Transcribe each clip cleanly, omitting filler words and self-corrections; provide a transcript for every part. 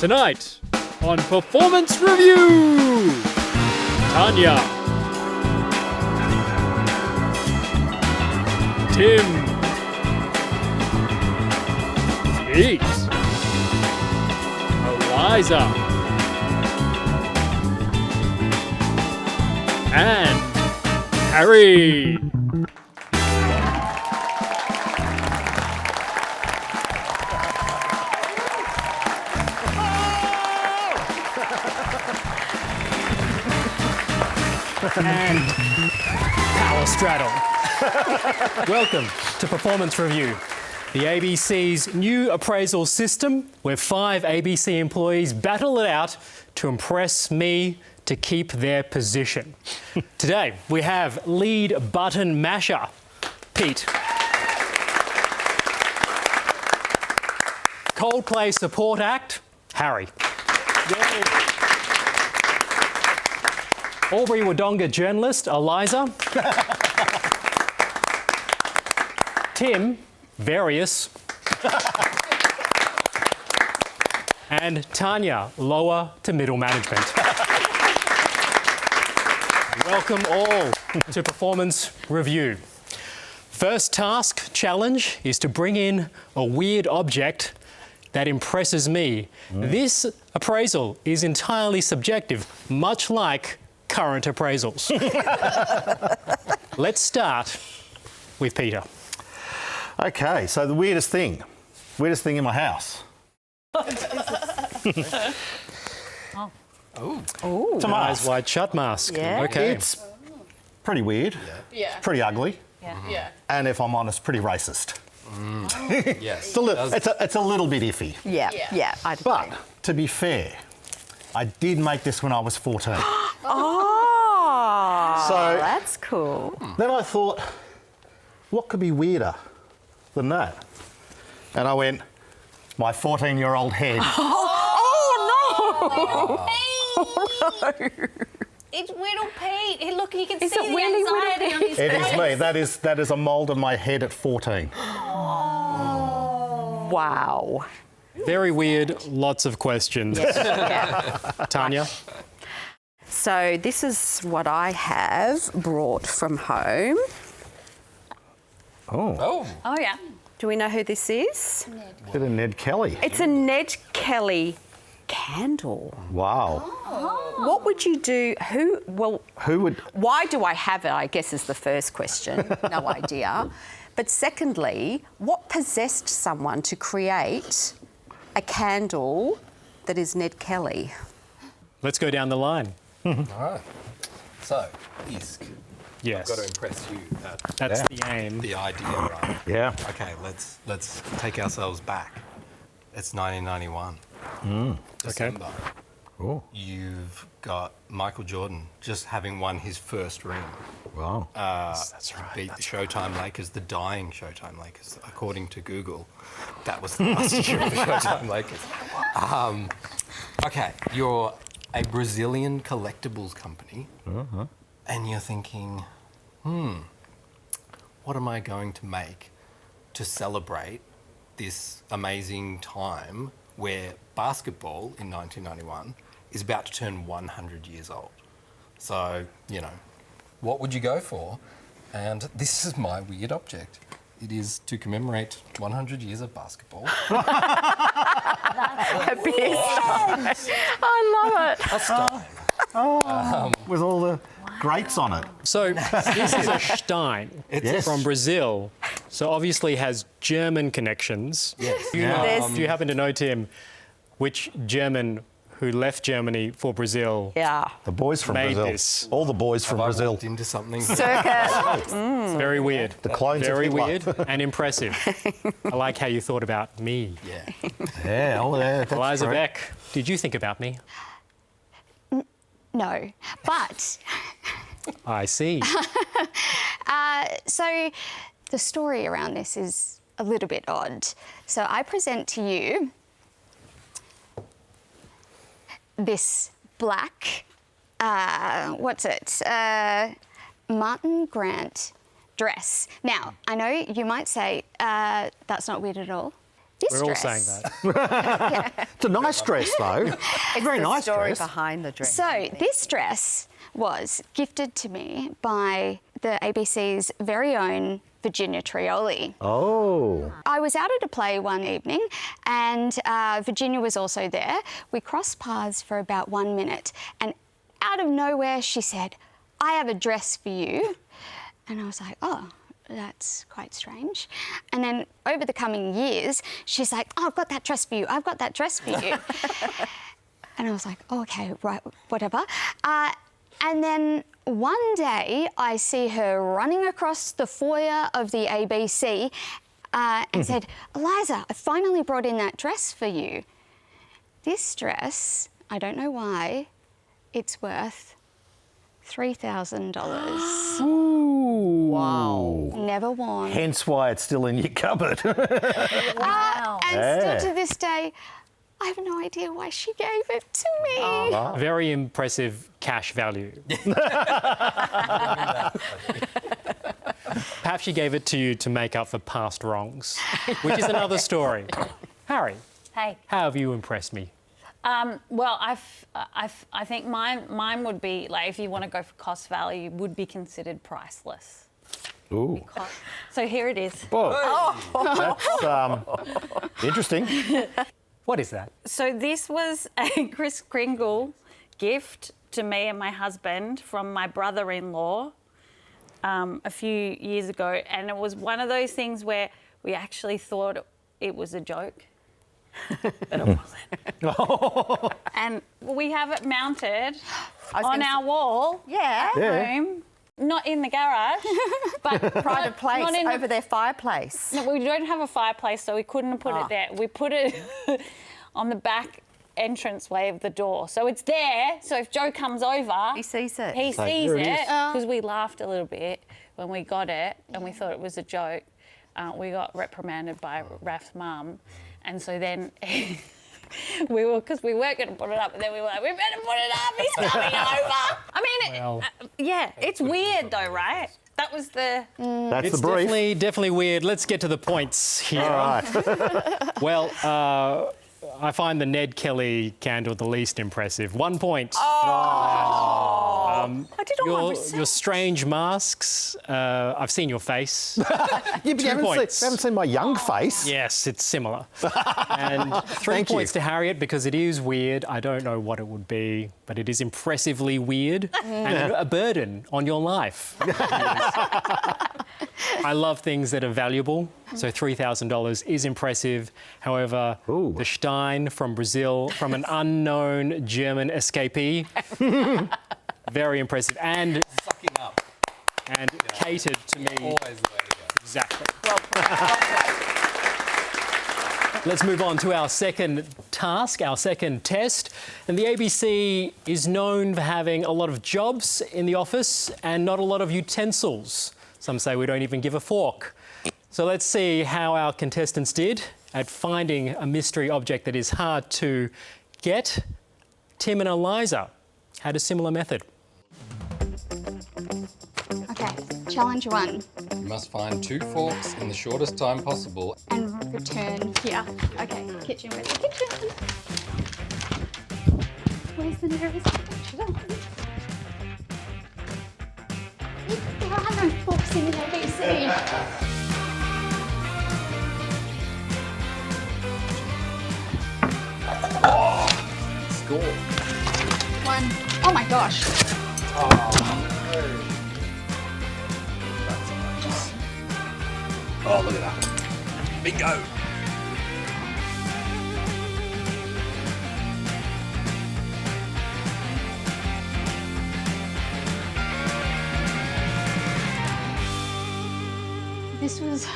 Tonight on Performance Review, Tanja, Tim, Pete, Eliza, and Harry. And power straddle. Welcome to Performance Review, the ABC's new appraisal system where 5 ABC employees battle it out to impress me to keep their position. Today we have lead button masher, Pete. Coldplay support act, Harry. Albury Wodonga journalist, Eliza. Tim, various. And Tanja, lower to middle management. Welcome all to Performance Review. First task challenge is to bring in a weird object that impresses me. This appraisal is entirely subjective, much like current appraisals. Let's start with Peter. Okay, so the weirdest thing in my house. Oh, It's a mask. eyes wide shut mask. Yeah. Okay. It's pretty weird. Yeah. It's pretty ugly. Yeah. And if I'm honest, pretty racist. Yes. It's a little bit iffy. Yeah. I'd agree. But to be fair, I did make this when I was 14. Oh, So- that's cool. Then I thought, what could be weirder than that? And I went, my 14-year-old head. Oh, It's little Pete. Hey, look, you can Is see it the really little anxiety on his It face. is me. That is a mould of my head at 14. no. Wow. Very weird, lots of questions. Yeah. Tanja? So this is what I have brought from home. Oh, Oh, yeah. Do we know who this is? bit of Ned Kelly. It's a Ned Kelly candle. Wow. What would you do? Who would? Why do I have it, I guess, is the first question. No idea. But secondly, what possessed someone to create a candle that is Ned Kelly? Let's go down the line. All right. So, Isk, Yes. got to impress you. That's the aim. The idea, right? Yeah. Okay, let's take ourselves back. It's 1991. December. Oh, You've got Michael Jordan just having won his first ring. wow. That's right. Beat the Showtime Lakers, the dying Showtime Lakers, according to Google. That was the last year of the Showtime Lakers. Okay, you're a Brazilian collectibles company, and you're thinking, what am I going to make to celebrate this amazing time where basketball in 1991 is about to turn 100 years old? So, what would you go for? And this is my weird object. It is to commemorate 100 years of basketball. A beer stein. I love it. A stein. With all the grapes on it. So this is a Stein. Yes. From Brazil. So obviously has German connections. Yes. Do you, know, There's- do you happen to know, Tim, which German who left Germany for Brazil Yeah. The boys from made Brazil. this? All the boys from Have I Brazil. walked into something? Circa. It's very weird. The clones of Very Hitler. weird and impressive. I like how you thought about me. Yeah. Yeah, oh, yeah. That's Eliza great. Beck, did you think about me? No, but I see. so the story around this is a little bit odd. So I present to you this black, Martin Grant dress. Now, I know you might say that's not weird at all. This We're all dress. saying that. It's a nice dress, though. It's Very the nice story dress. behind the dress. So this dress was gifted to me by the ABC's very own Virginia Trioli. Oh. I was out at a play one evening and Virginia was also there. We crossed paths for about 1 minute and out of nowhere she said, "I have a dress for you." And I was like, oh, that's quite strange. And then over the coming years, she's like, "Oh, I've got that dress for you. I've got that dress for you." And I was like, oh, okay, right, whatever. And then one day I see her running across the foyer of the ABC and said, "Eliza, I finally brought in that dress for you." This dress, I don't know why, it's worth $3,000. Wow. Never worn. Hence why it's still in your cupboard. And still to this day, I have no idea why she gave it to me. Very impressive cash value. Perhaps she gave it to you to make up for past wrongs, which is another story. Harry, Hey. how have you impressed me? Well, I think mine would be, like, if you want to go for cost value, would be considered priceless. Ooh. So here it is. That's interesting. What is that? So this was a Kris Kringle gift to me and my husband from my brother-in-law a few years ago, and it was one of those things where we actually thought it was a joke. But it wasn't. And we have it mounted on our wall at home, not in the garage, but Pride of place not in over their fireplace. No, we don't have a fireplace, so we couldn't put it there. We put it on the back entranceway of the door. So it's there, so if Joe comes over... He sees it. He Like, sees here it it, is. because we laughed a little bit when we got it, and we thought it was a joke. We got reprimanded by Raf's mum, and so then... because we weren't going to put it up, and then we were like, we better put it up, he's coming over. I mean, yeah, it's weird though, right? That was the... That's It's the brief. definitely weird. Let's get to the points here. All right. Well, I find the Ned Kelly candle the least impressive. 1 point. I did all my research. Your strange masks. I've seen your face. Yeah, but you 2 haven't points. seen my young face. Yes, it's similar. And 3 Thank you. points to Harriet because it is weird. I don't know what it would be, but it is impressively weird and a burden on your life. I love things that are valuable, so $3,000 is impressive. However, Ooh. the Stein from Brazil, from an unknown German escapee, very impressive and Sucking up. catered to me. Always the way to go. Exactly. Let's move on to our second task, our second test. And the ABC is known for having a lot of jobs in the office and not a lot of utensils. Some say we don't even give a fork. So let's see how our contestants did at finding a mystery object that is hard to get. Tim and Eliza had a similar method. Okay, challenge 1. You must find 2 forks in the shortest time possible. And return here. Okay, kitchen, where's the kitchen? Where's the nearest kitchen? There are no forks in the ABC. Score. 1. Oh my gosh. Oh, look at that. Bingo. This was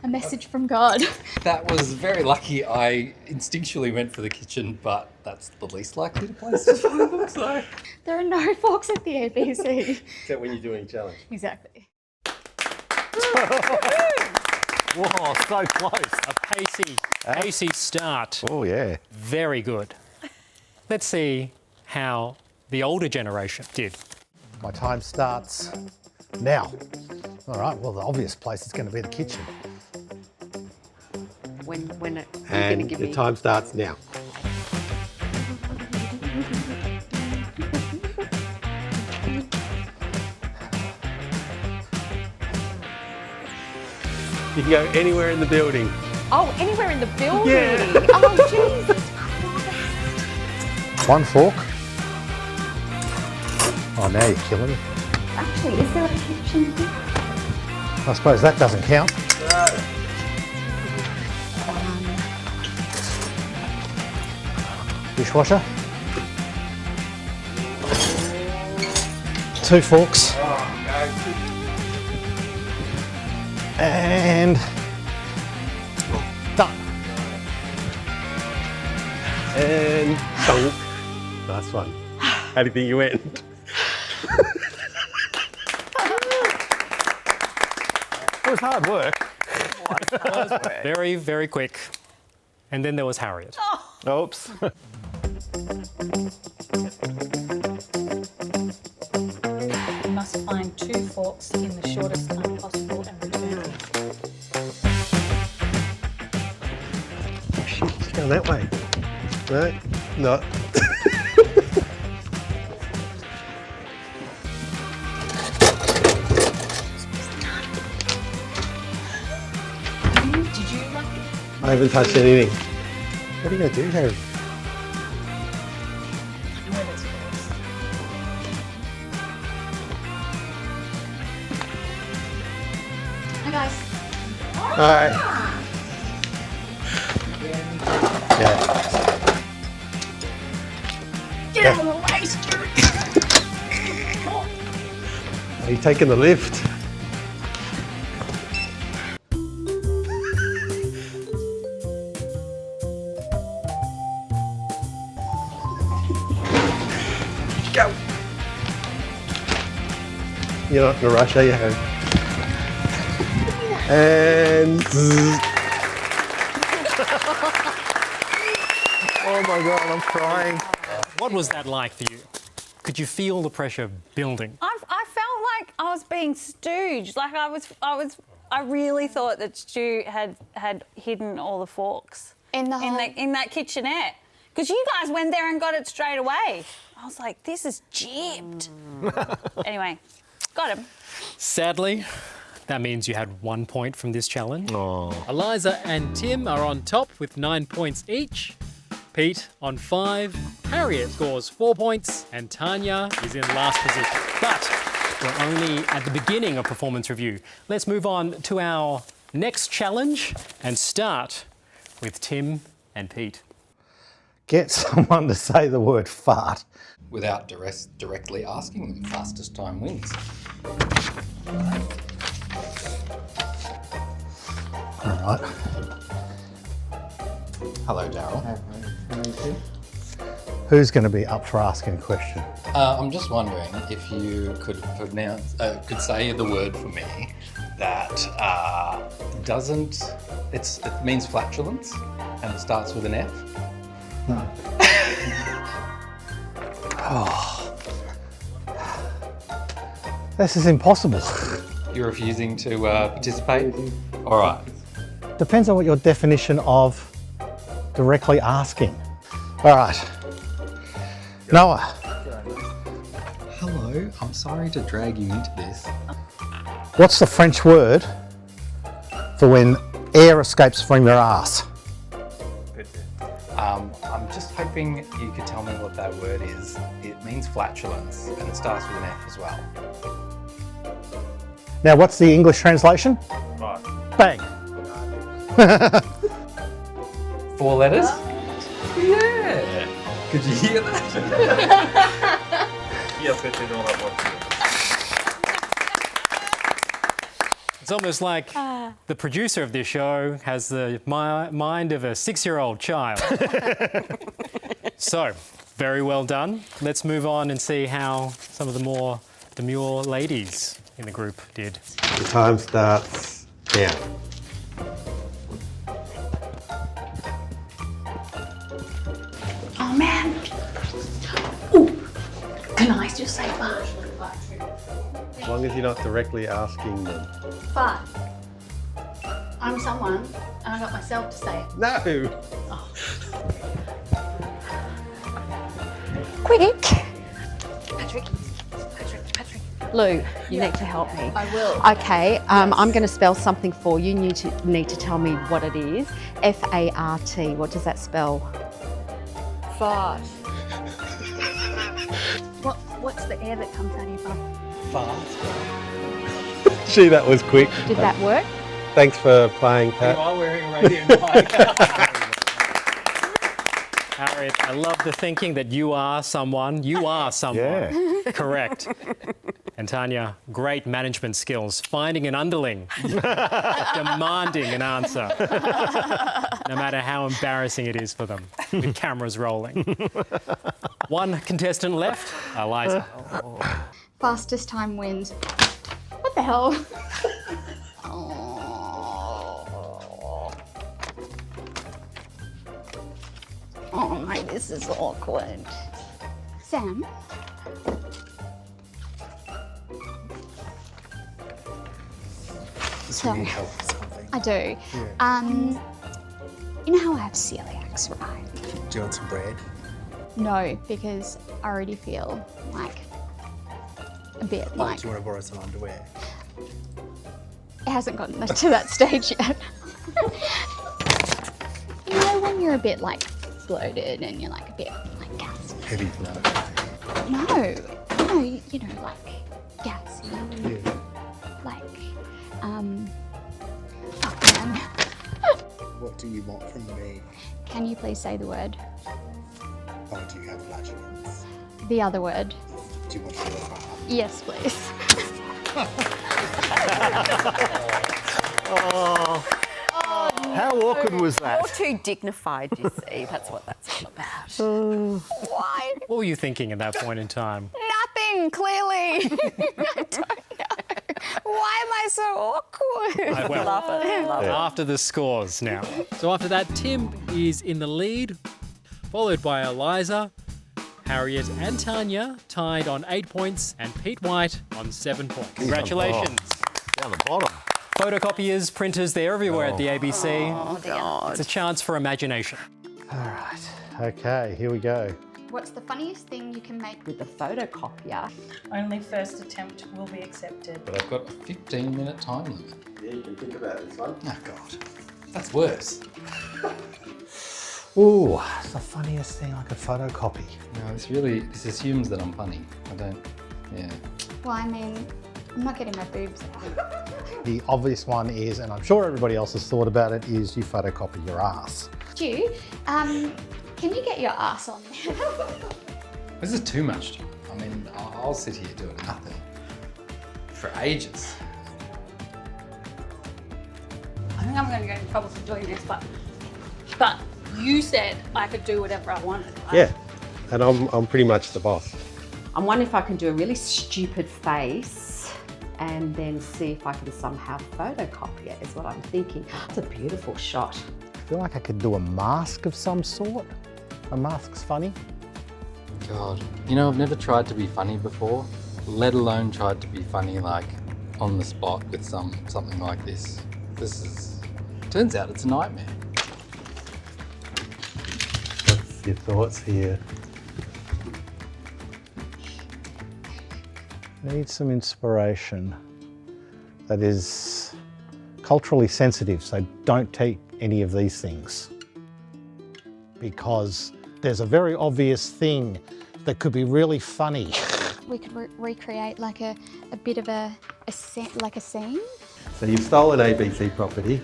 a message from God. That was very lucky. I instinctually went for the kitchen, but that's the least likely place to find them, so... There are no forks at the ABC. Except when you're doing a challenge. Exactly. Whoa, so close. A pacey start. Oh, yeah. Very good. Let's see how the older generation did. My time starts now. All right, well, the obvious place is going to be the kitchen. When are you going to And give your me? time starts now. You can go anywhere in the building. Oh, anywhere in the building. Yeah. Oh, Jesus. One fork. Oh, now you're killing me. Actually, is there a kitchen here? I suppose that doesn't count. Dishwasher. 2 forks. And done. And dunk. Nice one. How do you think you went? It was hard work. Very, very quick. And then there was Harriet. Oops. You must find 2 forks in the shortest time possible and return them. It's going that way. No, no. Did you like it? I haven't touched anything. What are you going to do, Harry? Where there's forks. Hi guys. All right. Yeah. Get out of the way, Stuart. Are you taking the lift? Go. You're not in a rush, are you, Harry? And Oh my God, I'm crying. What was that like for you? Could you feel the pressure building? I felt like I was being stooged. Like I really thought that Stu had hidden all the forks In the whole... in that kitchenette. Because you guys went there and got it straight away. I was like, this is gypped. Anyway, got him. Sadly, that means you had 1 point from this challenge. Eliza and Tim are on top with 9 points each. Pete on 5. Harriet scores 4 points. And Tanja is in last position. But we're only at the beginning of performance review. Let's move on to our next challenge and start with Tim and Pete. Get someone to say the word fart. Without directly asking them, fastest time wins. All right. Hello, Daryl. Who's going to be up for asking a question? I'm just wondering if you could could say the word for me that it means flatulence and it starts with an F. No. This is impossible. You're refusing to participate? All right. Depends on what your definition of directly asking. All right. Noah. Hello, I'm sorry to drag you into this. What's the French word for when air escapes from your ass? I'm just hoping you could tell me what that word is. It means flatulence and it starts with an F as well. Now, what's the English translation? Right. Bang. 4 letters? Yeah. Could you hear that? Yes, I did all that one. It's almost like the producer of this show has the mind of a 6-year-old child. So, very well done. Let's move on and see how some of the more demure ladies in the group did. the time starts now. Oh man. Ooh. Can I just say fart? As long as you're not directly asking them. Fart. I'm someone, and I got myself to say it. No. Quick! Patrick. Lou, you need to help me. I will. Okay, I'm going to spell something for you. You need to tell me what it is. F-A-R-T. What does that spell? Fart. What's the air that comes out of your bum? Fast. Gee, that was quick. Did that work? Thanks for playing, Pat. You are wearing a radio mic. Harriet, I love the thinking that you are someone. You are someone. Yeah. Correct. And Tanja, great management skills. Finding an underling, demanding an answer, no matter how embarrassing it is for them, with cameras rolling. One contestant left, Eliza. Fastest time wins. What the hell? Oh my, this is awkward. Sam? So, I do. You know how I have celiacs, right? Do you want some bread? No, because I already feel like a bit like... Do you want to borrow some underwear? It hasn't gotten to that stage yet. You know when you're a bit like bloated and you're like a bit like gassy? Heavy No, you know, like gassy. Yeah. Like, oh man. What do you want from me? Can you please say the word? Oh, do you have flatulence? The other word. Do you want to go far? Yes, please. How awkward was that? You're too dignified, you see. That's what that's all about. Why? What were you thinking at that point in time? Nothing, clearly. I don't know. Why am I so awkward? After the scores now. So after that, Tim is in the lead, followed by Eliza, Harriet and Tanja tied on 8 points, and Pete White on 7 points. Congratulations. Down the bottom. Photocopiers, printers, they're everywhere at the ABC. Oh, God. It's a chance for imagination. All right. Okay, here we go. What's the funniest thing you can make With the photocopier. Only first attempt will be accepted. But I've got a 15-minute time limit. Yeah, you can think about this one. Oh, God. That's worse. Ooh, it's the funniest thing I could photocopy. No, this assumes that I'm funny. Yeah. Well, I mean, I'm not getting my boobs out. The obvious one is, and I'm sure everybody else has thought about it, is you photocopy your ass. Stu, can you get your ass on there? This is too much. I mean, I'll sit here doing nothing for ages. I think I'm going to get in trouble for doing this, but you said I could do whatever I wanted. Right? Yeah, and I'm pretty much the boss. I'm wondering if I can do a really stupid face and then see if I can somehow photocopy it, is what I'm thinking. It's a beautiful shot. I feel like I could do a mask of some sort. A mask's funny. God, you know, I've never tried to be funny before, let alone tried to be funny like on the spot with something like this. Turns out it's a nightmare. What's your thoughts here? Need some inspiration that is culturally sensitive, so don't take any of these things. Because there's a very obvious thing that could be really funny. We could recreate like a bit of a scene. So you've stolen ABC property.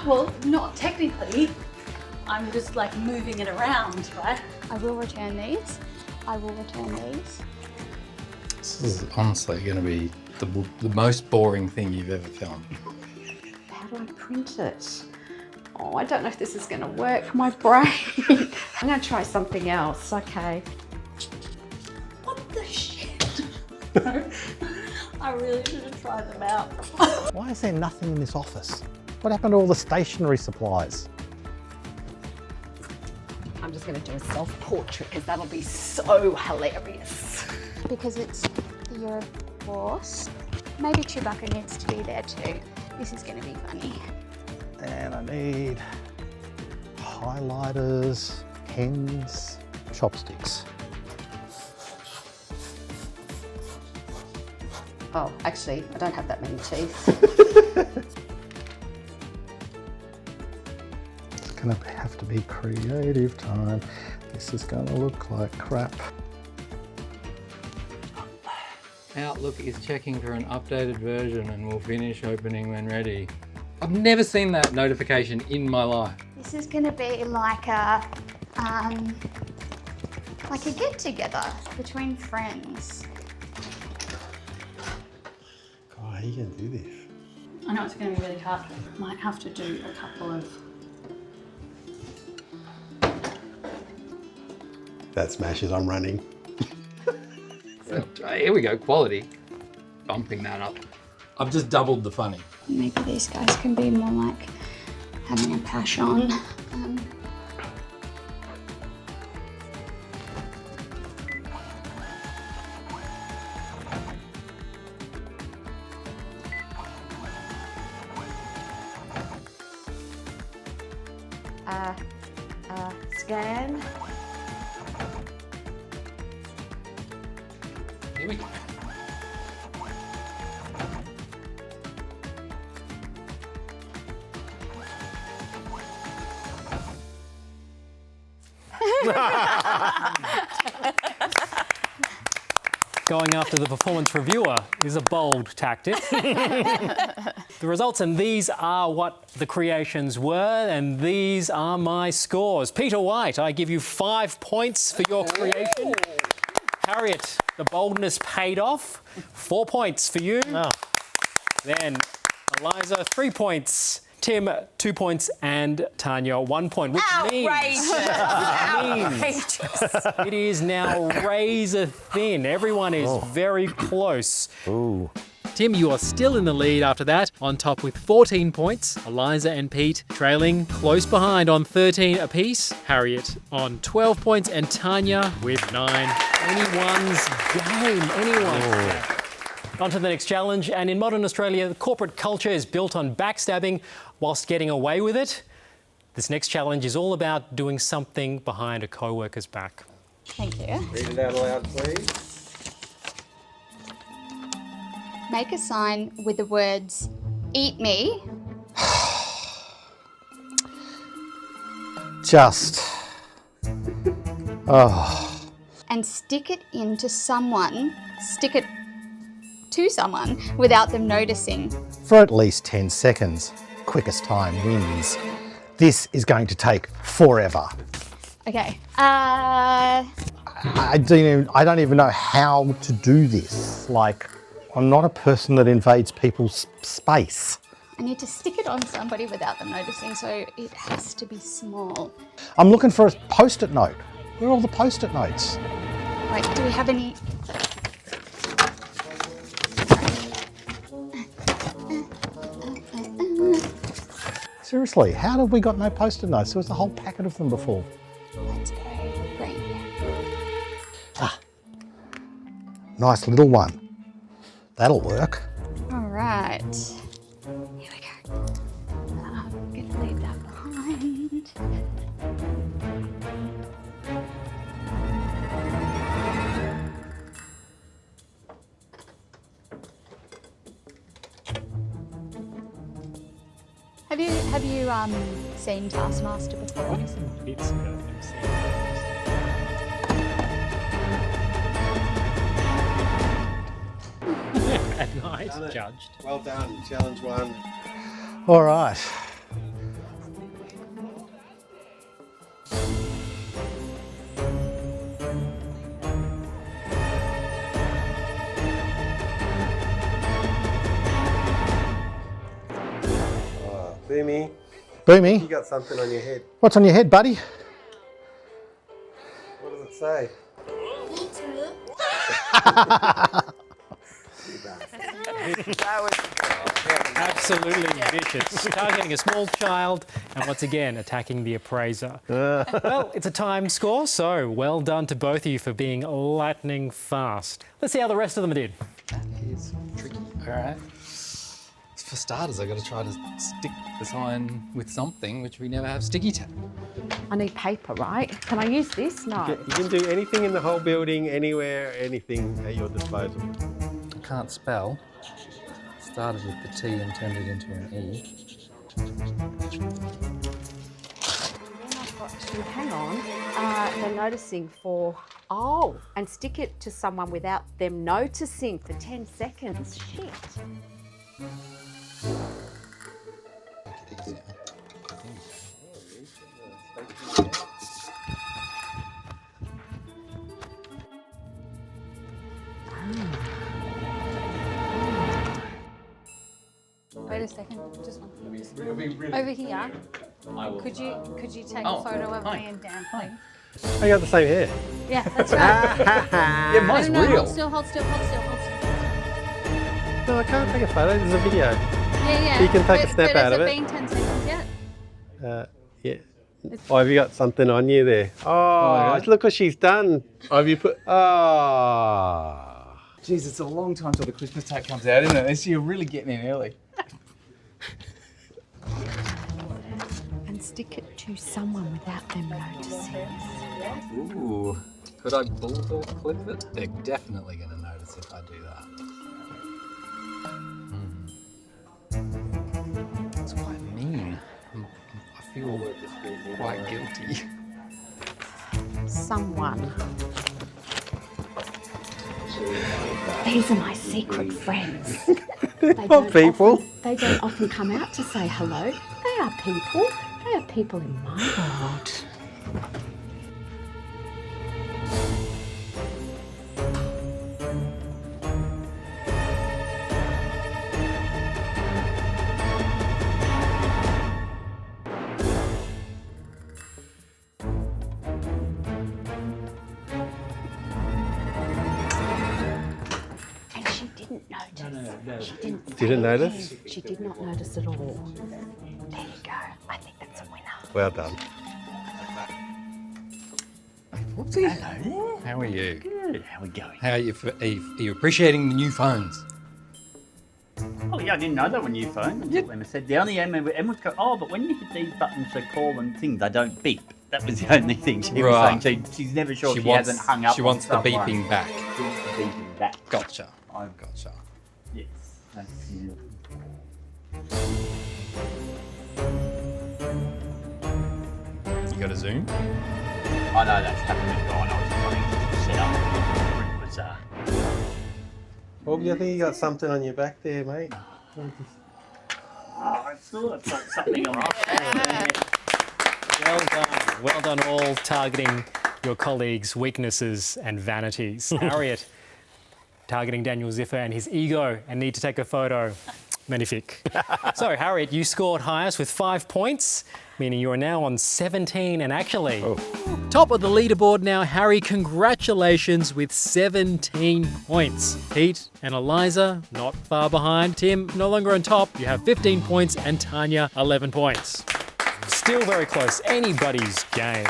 Well, not technically. I'm just like moving it around, right? I will return these. This is honestly going to be the most boring thing you've ever filmed. How do I print it? Oh, I don't know if this is going to work. My brain. I'm going to try something else. Okay. What the shit? I really should have tried them out. Why is there nothing in this office? What happened to all the stationery supplies? I'm just going to do a self-portrait because that'll be so hilarious. Because you're a boss. Maybe Chewbacca needs to be there too. This is going to be funny. And I need highlighters, pens, chopsticks. Oh, actually, I don't have that many teeth. It's gonna have to be creative time. This is gonna look like crap. Outlook is checking for an updated version and will finish opening when ready. I've never seen that notification in my life. This is going to be like a get-together between friends. God, how are you going to do this? I know it's going to be really hard. Might have to do a couple of... That smashes, I'm running. Here we go, quality. Bumping that up. I've just doubled the funny. Maybe these guys can be more like having a passion. Scan. Here we go. Going after the performance reviewer is a bold tactic. The results, and these are what the creations were, and these are my scores. Peter White, I give you 5 points for your creation. Harriet, the boldness paid off. 4 points for you. Oh. Then Eliza, 3 points. Tim, 2 points, and Tanya, 1 point, which means it is now razor thin. Everyone is very close. Ooh. Tim, you are still in the lead after that, on top with 14 points. Eliza and Pete trailing close behind on 13 apiece. Harriet on 12 points, and Tanya with 9. Anyone's game. Anyone's game. On to the next challenge, and in modern Australia, corporate culture is built on backstabbing whilst getting away with it. This next challenge is all about doing something behind a co-worker's back. Thank you. Read it out aloud, please. Make a sign with the words, "Eat me." Just. Oh. And stick it into someone. Stick it to someone without them noticing. For at least 10 seconds. Quickest time wins. This is going to take forever. Okay. I don't even know how to do this. Like, I'm not a person that invades people's space. I need to stick it on somebody without them noticing, so it has to be small. I'm looking for a post-it note. Where are all the post-it notes? Wait, do we have any? Seriously, how have we got no post-it notes? There was a whole packet of them before. Let's go green. Ah, nice little one. That'll work. All right. Here we go. I'm gonna leave that behind. Have you seen TaskMaster before? Nice, judged. Well done, challenge 1. All right. Boomy, Boomy, you got something on your head. what's on your head, buddy? What does it say? Absolutely vicious. Targeting a small child and once again attacking the appraiser. Well, it's a time score, so well done to both of you for being lightning fast. Let's see how the rest of them did. That is tricky. All right. Let's for starters, I've got to try to stick the sign with something, which we never have sticky tape. I need paper, right? Can I use this? No. You can do anything in the whole building, anywhere, anything at your disposal. I can't spell. Started with the T and turned it into an E. Hang on. They're noticing for... Oh, and stick it to someone without them noticing for 10 seconds. Shit. Wait a second, just one. Over here. Could you take a photo of me and Dan, please? Oh, you got the same hair. Yeah, that's right. Yeah, mine's No, real. hold still, hold still, hold still, hold still. No, I can't take a photo. There's a video. Yeah. You can take a snap out of Has it. it been 10 seconds yet? Yeah. Oh, have you got something on you there? Oh, yeah. look what she's done. Oh, have you put... Oh. Jeez, it's a long time till the Christmas tape comes out, isn't it? This year, you're really getting in early. And stick it to someone without them noticing. Ooh. Could I bulldog clip it? They're definitely going to notice if I do that. It's quite mean. I feel quite guilty. Someone. These are my secret friends. They don't often come out to say hello. They are people. They are people in my world. And she didn't notice. She didn't notice? She did not notice at all. There you go. I think that's a winner. Well done. Hello. How are you? Good. How are we going? How are you appreciating the new phones? Oh yeah, I didn't know they were new phones until Emma said. The only Emma would go, oh, but when you hit these buttons to call and things, they don't beep. That was the only thing she was saying. She's never sure she hasn't hung up. She wants the beeping back. She wants the beeping back. Gotcha. Gotcha. Yes. That's you. You got a Zoom? I know that's happening. I know it's running to set up. It was, Well, I think you got something on your back there, mate. I thought I put something on my Well done. Well done all targeting your colleagues' weaknesses and vanities. Harriet targeting Daniel Ziffer and his ego and need to take a photo. Magnifique. So, Harriet, you scored highest with 5 points, meaning you are now on 17 and actually... Top of the leaderboard now, Harry. Congratulations with 17 points. Pete and Eliza not far behind. Tim no longer on top. You have 15 points and Tanja 11 points. Still very close. Anybody's game.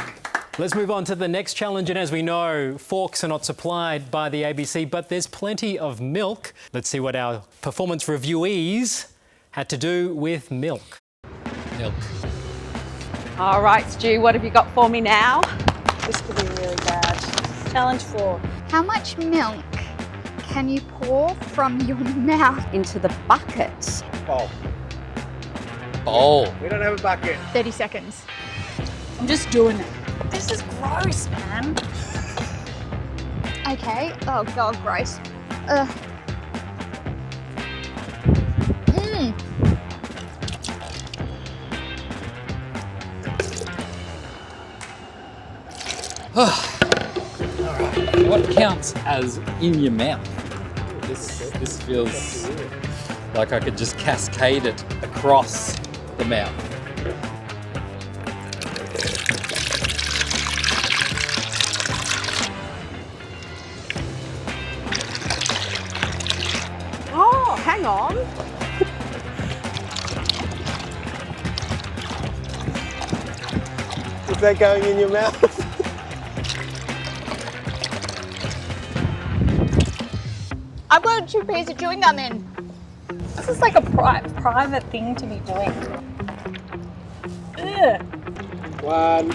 Let's move on to the next challenge. And as we know, forks are not supplied by the ABC, but there's plenty of milk. Let's see what our performance reviewees had to do with milk. Milk. All right, Stu, what have you got for me now? This could be really bad. Challenge 4. How much milk can you pour from your mouth? Into the bucket. Oh, Bowl. we don't have a bucket. 30 seconds. I'm just doing it. This is gross, man. Okay. Oh, God, gross. Alright. What counts as in your mouth? This feels like I could just cascade it across the mouth. Oh, hang on. Is that going in your mouth? I've got a 2 piece of chewing gum in. This is like a private thing to be doing. Ugh. 1,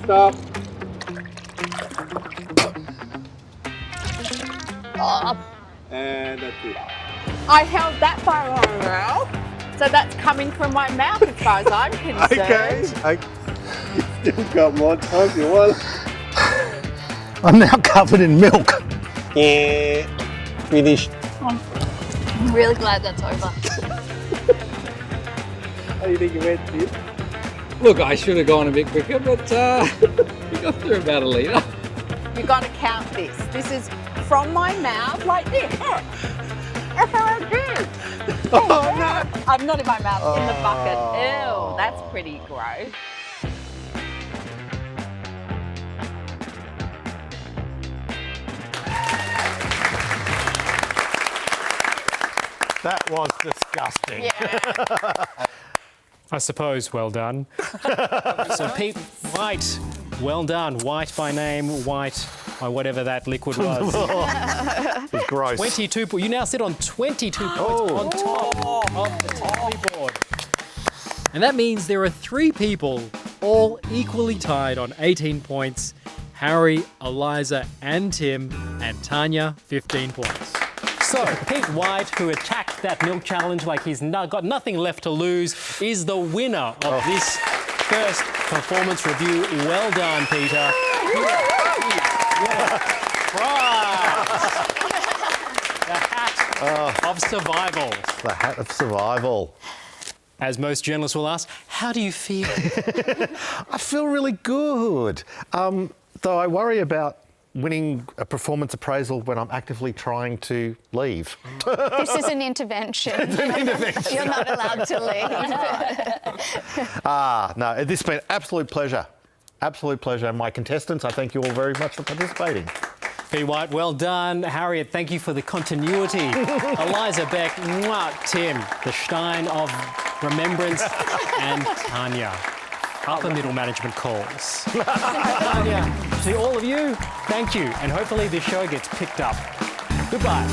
stop. Oh, And that's it. I held that far on now, so that's coming from my mouth as far as I'm concerned. Okay. You've still got more time if you want. I'm now covered in milk. Yeah. Finished. I'm really glad that's over. How do you think you went, Tim? Look, I should have gone a bit quicker, but we got through about a litre. You've got to count this. This is from my mouth like this. That's how I do. Oh, no. I'm not in my mouth, in the bucket. Ew, that's pretty gross. That was disgusting. Yeah. I suppose, well done. So Pete White, well done. White by name, white by whatever that liquid was. It was gross. 22 points. You now sit on 22 points on top of the tally board. And that means there are 3 people all equally tied on 18 points. Harry, Eliza and Tim, and Tanja, 15 points. So, Pete White, who attacked that milk challenge like he's got nothing left to lose, is the winner of this first performance review. Well done, Peter. Prize. The hat of survival. The hat of survival. As most journalists will ask, how do you feel? I feel really good. Though I worry about winning a performance appraisal when I'm actively trying to leave. This is an intervention. It's an intervention. You're not allowed to leave. No, this has been an absolute pleasure. Absolute pleasure. And my contestants, I thank you all very much for participating. Pete White, well done. Harriet, thank you for the continuity. Eliza, Beck, mwah, Tim, the Stein of remembrance, and Tanja. Upper middle management calls. Tanja, to all of you, thank you. And hopefully this show gets picked up. Goodbye.